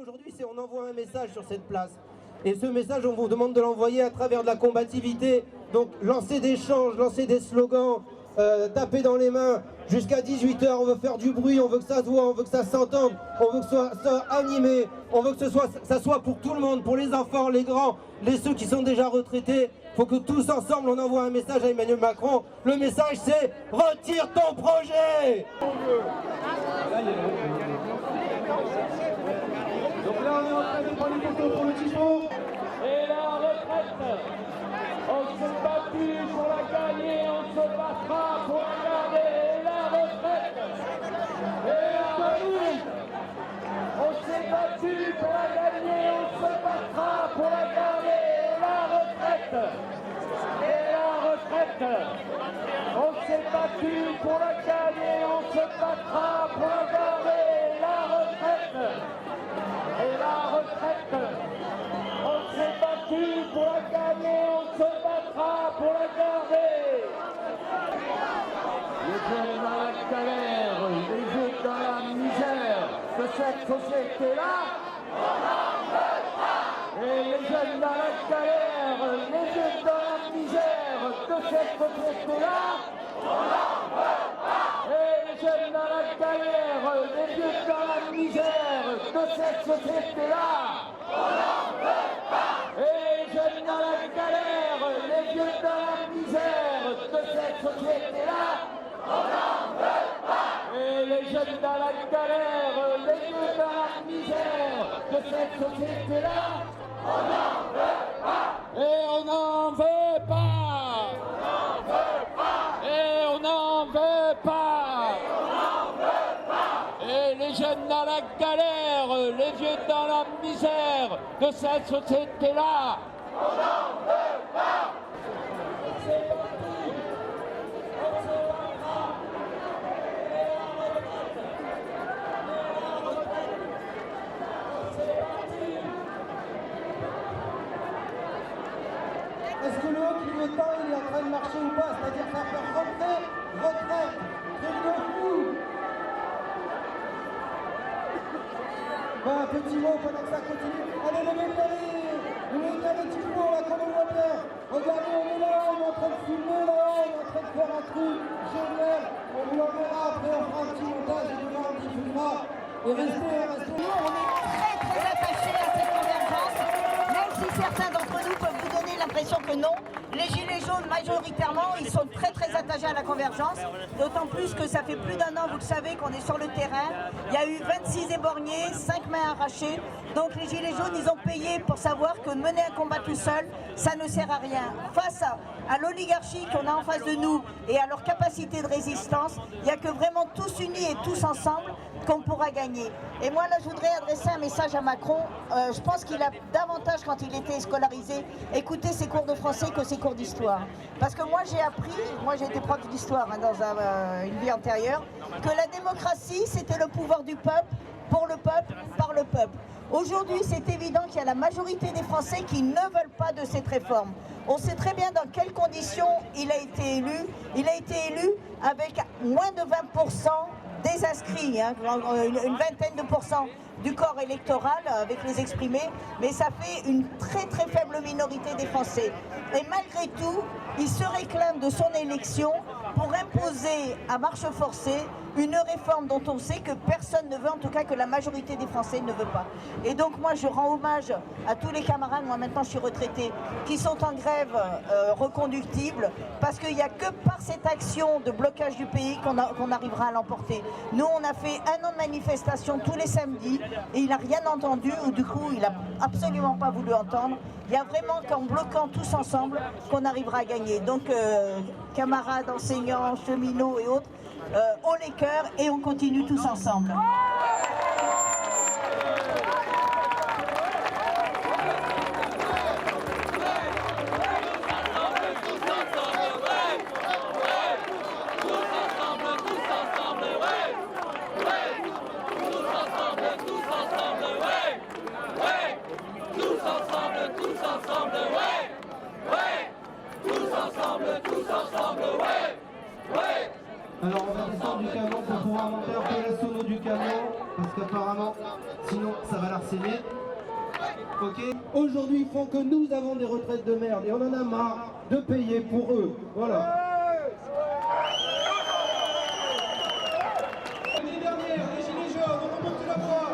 aujourd'hui, c'est on envoie un message sur cette place. Et ce message, on vous demande de l'envoyer à travers de la combativité. Donc lancer des changes, lancer des slogans, taper dans les mains. Jusqu'à 18h, on veut faire du bruit, on veut que ça se voit, on veut que ça s'entende, on veut que ça soit animé, on veut que ça soit pour tout le monde, pour les enfants, les grands, ceux qui sont déjà retraités. Il faut que tous ensemble, on envoie un message à Emmanuel Macron. Le message, c'est « Retire ton projet !» Donc là, on est en train de prendre les photos pour le tifo. Et la retraite, on s'est battu pour la gagner, on se battra pour la garder. Et la retraite, et la retraite, on s'est battu pour la gagner, on se battra pour la garder. Et la retraite, et la retraite, on s'est battu pour la gagner, on se battra pour la garder. Et la retraite, et la retraite, on s'est battu pour la gagner, on se battra pour la garder. Les jeunes dans la galère, les jeunes dans la misère de cette société-là, on n'en veut pas. Et les jeunes dans la galère, les jeunes dans la misère de cette société-là, on n'en veut pas. Et les jeunes dans la galère, les jeunes dans la misère de cette société-là, on n'en veut pas. Et les jeunes dans la galère, les jeunes dans la misère de cette société-là, on n'en veut pas. Et les jeunes dans la galère, les jeunes dans la misère de cette société-là, on n'en veut pas. Et on n'en veut pas. On n'en veut pas. Et on n'en veut pas. Et les jeunes dans la galère, les vieux dans la misère de cette société-là, on n'en veut pas. C'est parti, on se battra. C'est parti. Est-ce que le haut clignotant, il est en train de marcher ou pas? C'est-à-dire ça fait rentrer, retraite, truc de fou. Un petit mot pendant que ça continue. Allez, levez le tifo là, comme on voit bien. Regardez, on est là, on est en train de filmer là, on est en train de faire un truc génial. On vous l'enverra après, on fera un petit montage et demain on diffusera. Et restez. Nous, on est très attachés à cette convergence, même si certains d'entre nous peuvent vous donner l'impression que non. Les Gilets jaunes, majoritairement, ils sont très attachés à la convergence, d'autant plus que ça fait plus d'un an, vous le savez, qu'on est sur le terrain. Il y a eu 26 éborgnés, 5 mains arrachées. Donc les Gilets jaunes, ils ont payé pour savoir que mener un combat tout seul, ça ne sert à rien. Face à l'oligarchie qu'on a en face de nous et à leur capacité de résistance, il n'y a que vraiment tous unis et tous ensemble qu'on pourra gagner. Et moi là je voudrais adresser un message à Macron. Je pense qu'il a davantage, quand il était scolarisé, écouté ses cours de français que ses cours d'histoire. Parce que moi j'ai appris, moi j'ai été prof d'histoire dans une vie antérieure, que la démocratie c'était le pouvoir du peuple, pour le peuple, par le peuple. Aujourd'hui c'est évident qu'il y a la majorité des Français qui ne veulent pas de cette réforme. On sait très bien dans quelles conditions il a été élu. Il a été élu avec moins de 20% des inscrits, hein, une vingtaine de pourcents du corps électoral avec les exprimés, mais ça fait une très faible minorité des Français. Et malgré tout, il se réclame de son élection pour imposer à marche forcée une réforme dont on sait que personne ne veut, en tout cas que la majorité des Français ne veut pas. Et donc moi je rends hommage à tous les camarades, moi maintenant je suis retraitée, qui sont en grève reconductible, parce qu'il n'y a que par cette action de blocage du pays qu'on arrivera à l'emporter. Nous on a fait 1 an de manifestation tous les samedis, et il n'a rien entendu, ou du coup il n'a absolument pas voulu entendre. Il y a vraiment qu'en bloquant tous ensemble qu'on arrivera à gagner. Donc camarades, enseignants, cheminots et autres, haut les cœurs et on continue tous ensemble. Tous ensemble, ouais, ouais. Alors on va descendre du camion pour pouvoir monter un peu la sono du camion, parce qu'apparemment, sinon ça va l'harceler. Ok. Aujourd'hui, ils font que nous avons des retraites de merde et on en a marre de payer pour eux. Voilà. L'année dernière, les gilets jaunes, on remonte la voix.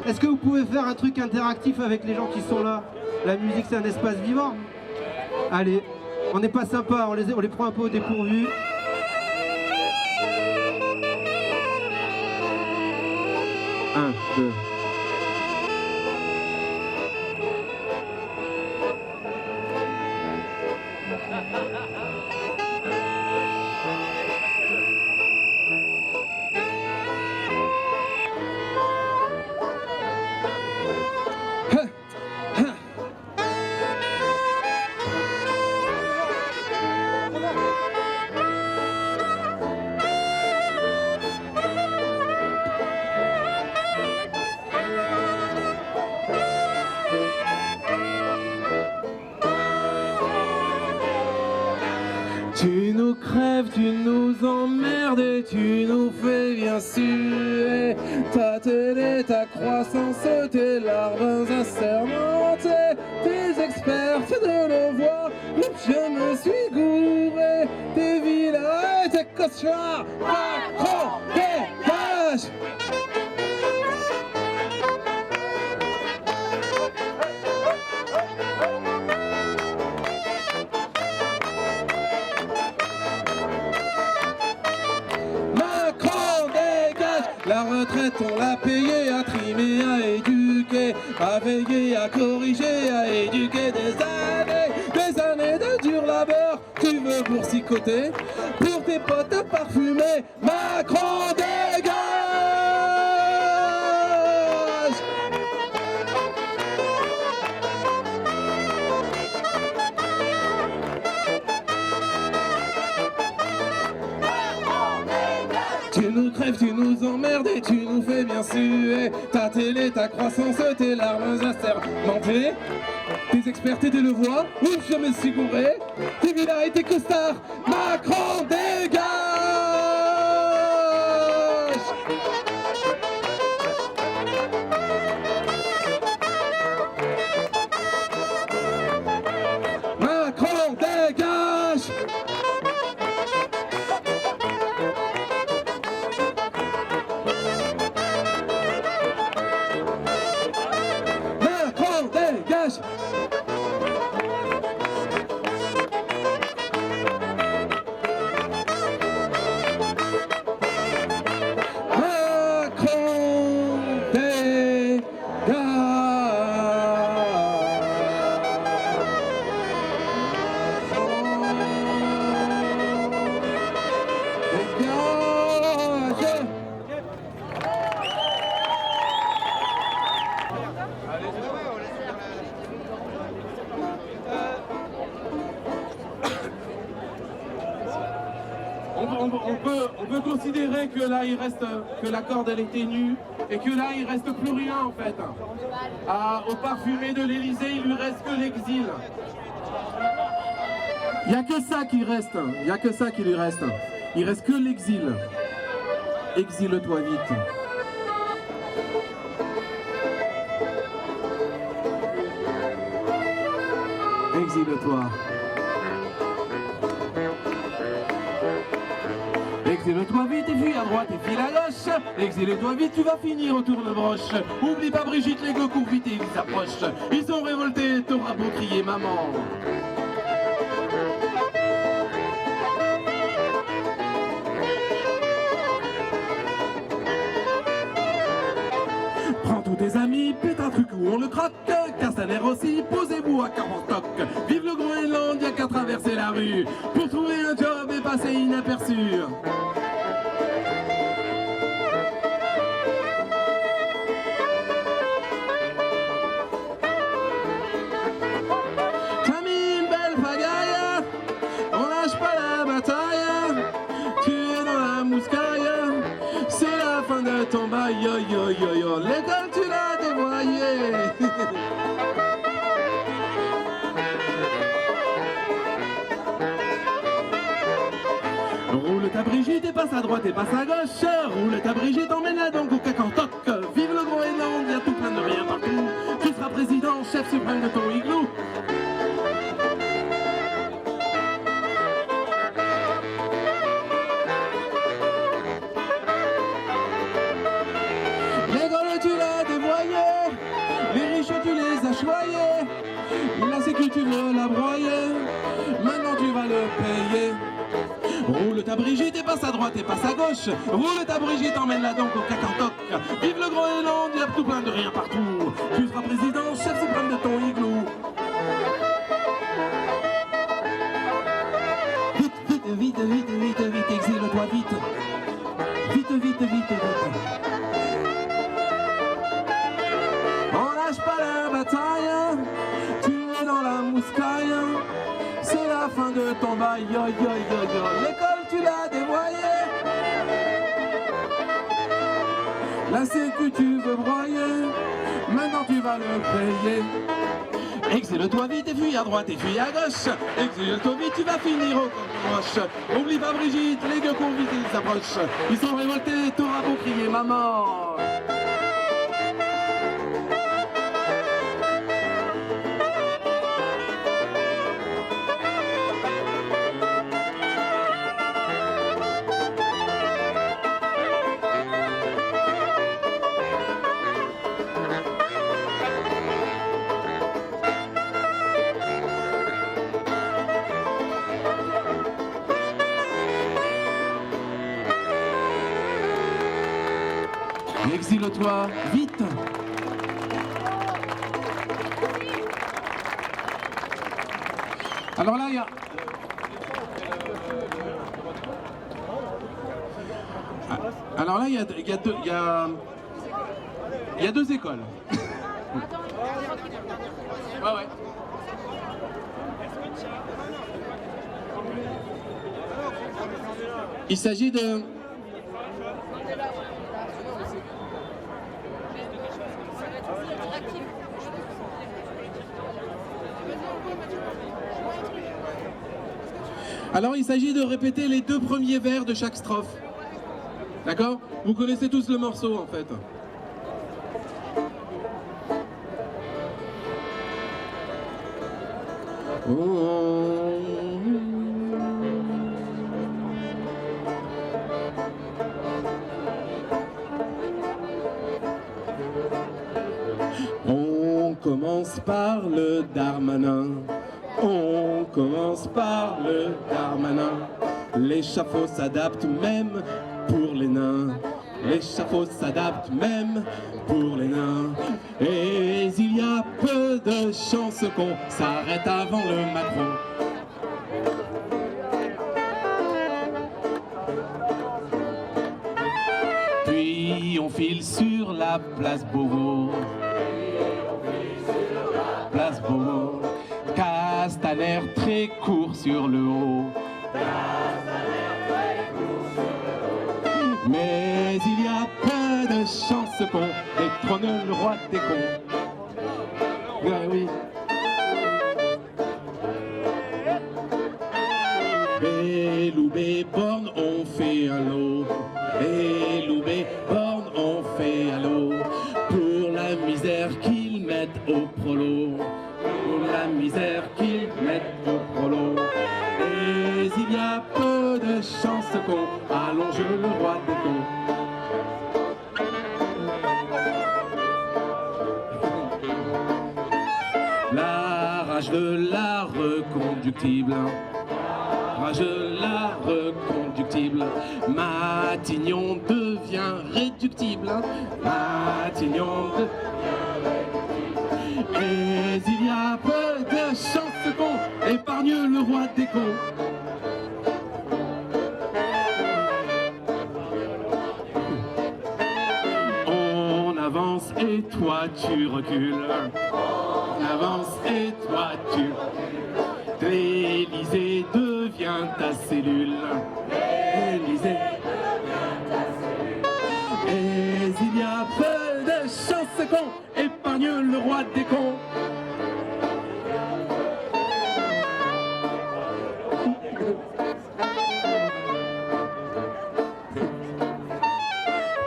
Est-ce que vous pouvez faire un truc interactif avec les gens qui sont là? La musique, c'est un espace vivant. Allez, on n'est pas sympa, on les prend un peu au dépourvu. Un, deux. Tu nous crèves, tu nous emmerdes et tu nous fais bien suer. Ta télé, ta croissance, tes larmes assermentées, tes expertes de le voir, je me suis gouré. Tes villas et tes cauchemars, Macron, dégage! La retraite, on l'a payée, à trimer, à éduquer, à veiller, à corriger, à éduquer des années de dur labeur. Tu veux boursicoter pour tes potes parfumés. Macron dégage! Tu nous crèves, tu nous emmerdes et tu nous fais bien suer. Ta télé, ta croissance, tes larmes assermentées, tes experts et des levois, ouf, je me suis gouré. Tes villas et tes costards, Macron dégage! Macron dégage! Dégage! On peut considérer que là il reste, que la corde elle est ténue et que là il reste plus rien en fait. Au parfumé de l'Élysée, il lui reste que l'exil. Il n'y a que ça qui reste, il n'y a que ça qui lui reste. Il reste que l'exil. Exile-toi vite. Exile-toi. Exile-toi vite et fuis à droite et file à gauche. Exile-toi vite, tu vas finir autour de broche. Oublie pas Brigitte, les gars courent vite et ils s'approchent. Ils sont révoltés, t'auras beau crier maman. Prends tous tes amis, pète un truc où on le croque. Car ça l'air aussi, posez-vous à 40 stock. Vive le Groenland, y'a qu'à traverser la rue pour trouver un job et passer inaperçu. T'as mis une belle pagaille, on lâche pas la bataille. Tu es dans la mouscaille, c'est la fin de ton bail, yo yo yo yo. L'école tu l'as dévoyée. Roule ta Brigitte et passe à droite et passe à gauche. Roule ta Brigitte, emmène-la donc au cacantoc. Vive le Groenland, y a tout plein de rien partout. Tu seras président, chef suprême de ton igloo. L'école tu l'as dévoyée, les riches tu les as choyés. La sécu tu veux la broyer, maintenant tu vas le payer. Roule ta Brigitte et passe à droite et passe à gauche. Roule ta Brigitte, emmène-la donc au cacantoc. Vive le Groenland, y a tout plein de rien partout. Tu seras président, chef suprême de ton igloo. Vite, vite, vite, vite, vite, vite, exile-toi vite. Vite, vite, vite, vite. On lâche pas la bataille, tu es dans la mouscaille. C'est la fin de ton bail, yo yo yo yo. L'école tu l'as dévoyée. La sécu tu veux broyer, maintenant tu vas le payer. Exile-toi vite et fuis à droite et fuis à gauche. Exile-toi vite, tu vas finir au roche. Oublie pas Brigitte, les gueux conviés ils s'approchent. Ils sont révoltés, t'auras beau crier maman. Exile-toi vite. Alors là, il y a... Alors là, il y a deux écoles. Ouais, ouais. Il s'agit de... Alors il s'agit de répéter les deux premiers vers de chaque strophe. D'accord? Vous connaissez tous le morceau en fait. On commence par le Darmanin. On commence par le Darmanin. L'échafaud s'adapte même pour les nains. L'échafaud s'adapte même pour les nains. Et il y a peu de chances qu'on s'arrête avant le Macron. Puis on file sur la place Beauvau. Place Beauvau. Castaner très court sur le haut. Mais il y a peu de chances qu'on détrône le roi des cons. Ouais, oui. Béloubé, Borne, on fait un lot. Béloubé, Borne, on fait un lot. Pour la misère qu'ils mettent au prolo. Pour la misère qu'ils mettent au prolo. Mais il y a peu de chances qu'on allonge le roi des cons. La rage de la reconductible. Rage de la reconductible. Matignon devient réductible. Matignon devient réductible. Et il y a peu de chances qu'on épargne le roi des cons. On avance et toi tu recules. On avance et toi tu recules. L'Élysée devient ta cellule. L'Élysée devient ta cellule. c'est con, épargne le roi des cons.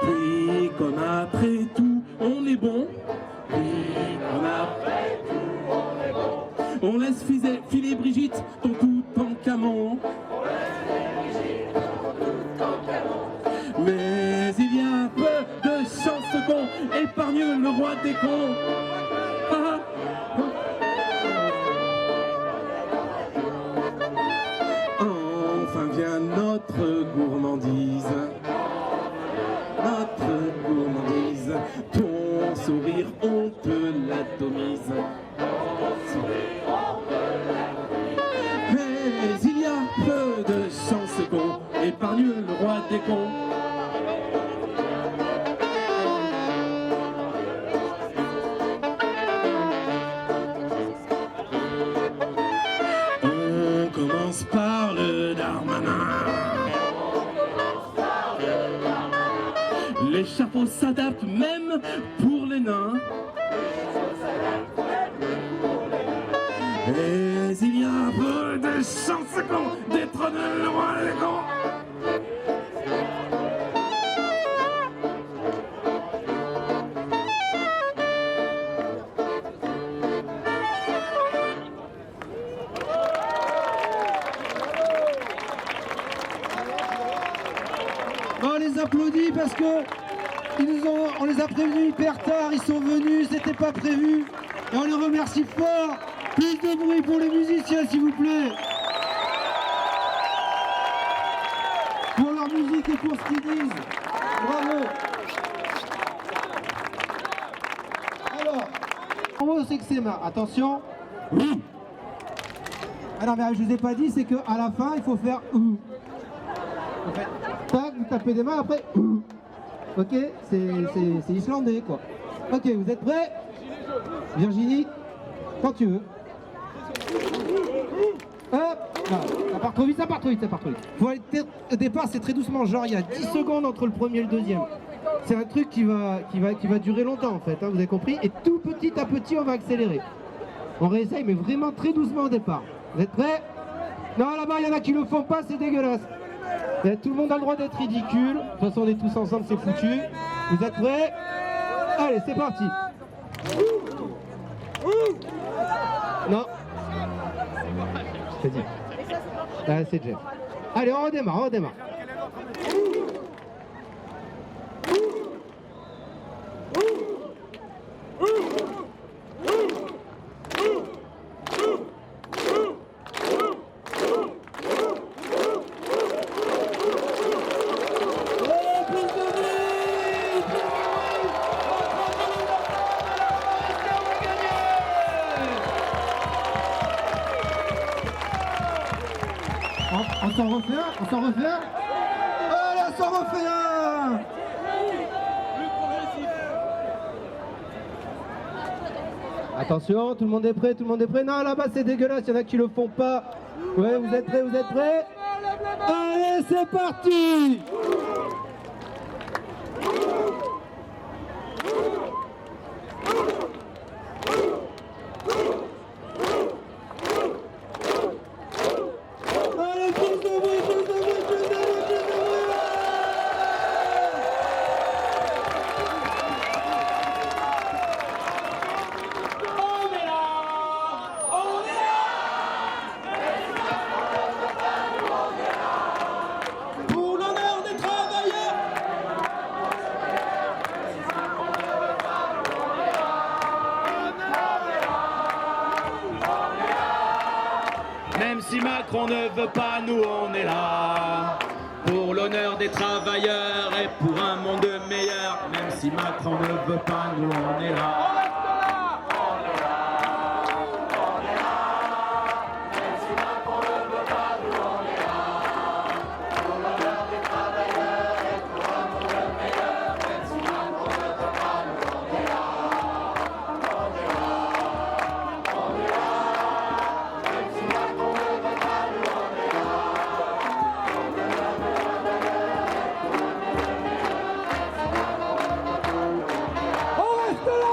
Puis comme après tout on est bon, puis comme après tout on est bon, on laisse filer Brigitte dans tout en camon. Mais il y a peu de chance qu'on épargne le roi des cons. Ah. Enfin vient notre gourmandise. Notre gourmandise. Ton sourire, on te l'atomise. Mais il y a peu de chance qu'on épargne le roi des cons. On commence par le Darmanin. L'échafaud s'adapte même pour les nains. Mais il y a peu de chance qu'on détrône le roi des cons. On les applaudit parce que on les a prévenus hyper tard, ils sont venus, c'était pas prévu. Et on les remercie fort. Plus de bruit pour les musiciens s'il vous plaît. Pour leur musique et pour ce qu'ils disent. Bravo. Alors, en haut c'est que c'est marre. Attention. Alors mais je vous ai pas dit, c'est qu'à la fin il faut faire en fait, tac, vous tapez des mains après. Ok, c'est islandais quoi. Ok, vous êtes prêts? Virginie, quand tu veux. Hop, non, ça part trop vite, ça part trop vite, ça part trop vite. Faut aller au départ, c'est très doucement, genre il y a 10 secondes entre le premier et le deuxième. C'est un truc qui va durer longtemps en fait, hein, vous avez compris. Et tout petit à petit, on va accélérer. On réessaye, mais vraiment très doucement au départ. Vous êtes prêts? Non, là-bas, il y en a qui le font pas, c'est dégueulasse. Et tout le monde a le droit d'être ridicule. De toute façon, on est tous ensemble, c'est foutu. Vous êtes prêts? Allez, c'est parti. Non. C'est dit. Ah, c'est Jeff. Allez, on redémarre, on redémarre. On s'en refait un? On s'en refait un? Allez, on s'en refait un! Attention, tout le monde est prêt, tout le monde est prêt. Non, là-bas c'est dégueulasse, il y en a qui le font pas. Ouais, vous êtes prêts, vous êtes prêts? Allez, c'est parti! Même si Macron ne veut pas, nous on est là. Pour l'honneur des travailleurs et pour un monde meilleur. Même si Macron ne veut pas, nous on est là. On reste là!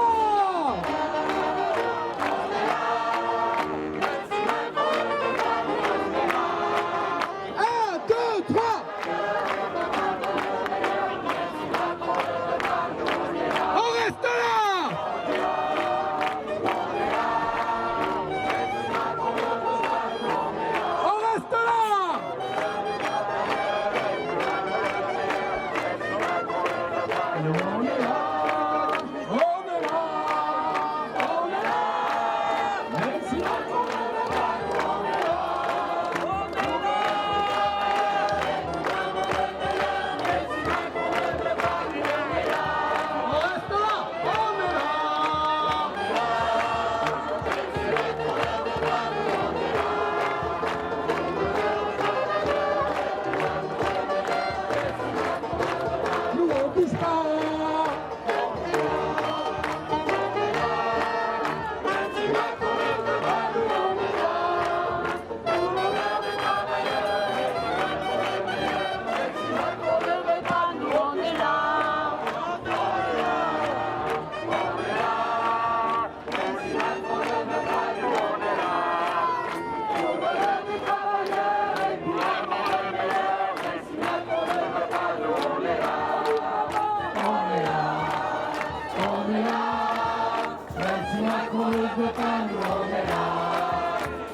ne veut pas, nous on est là.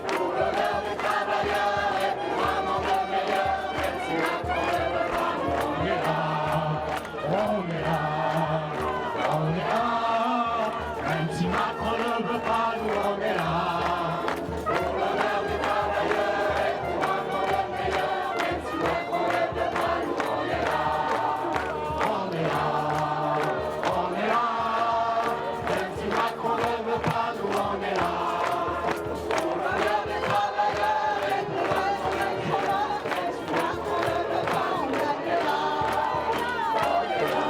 Pour l'honneur des travailleurs et pour un monde meilleur, même si Macron ne veut pas, nous on est là. On est là, on est là. Même si Macron ne veut pas, nous on est là. Pour l'honneur des travailleurs et pour un monde meilleur, même si Macron ne veut pas, nous on est là. On est là, on est là. Même si Macron ne veut pas, nous on est là. Pour l'honneur des travailleurs et pour un monde meilleur, même si Macron ne veut pas, on est là. On est là,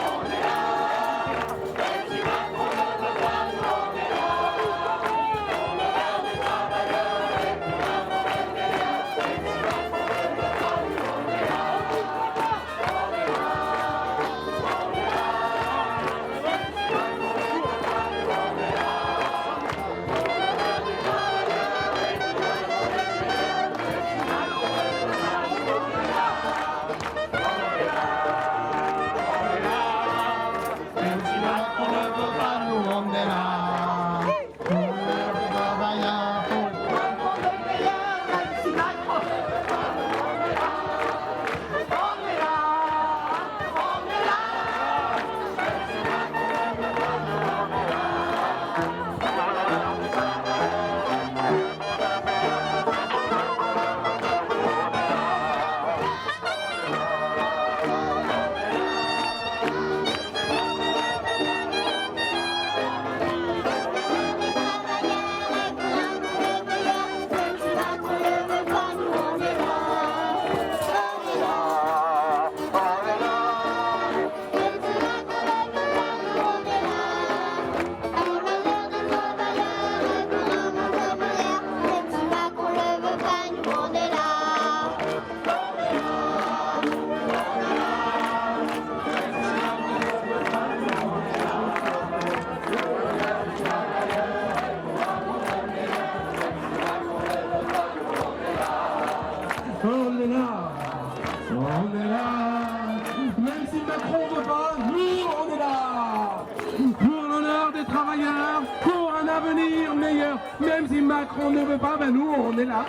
on est là. Même si Macron ne veut pas, nous on est là. Pour l'honneur des travailleurs et pour un monde meilleur, même si Macron ne veut pas, nous on est là. On est là, on est là. Même si Macron ne veut pas, nous on est là. Pour l'honneur des travailleurs, pour un monde meilleur, même si Macron ne veut pas, nous on est là. On est là, on est là. Même si Macron ne veut pas, nous on est là. On est là, on est là. Même si Macron veut pas, nous on est là. Pour l'honneur des travailleurs, pour un avenir meilleur. Même si Macron ne veut pas, ben nous on est là.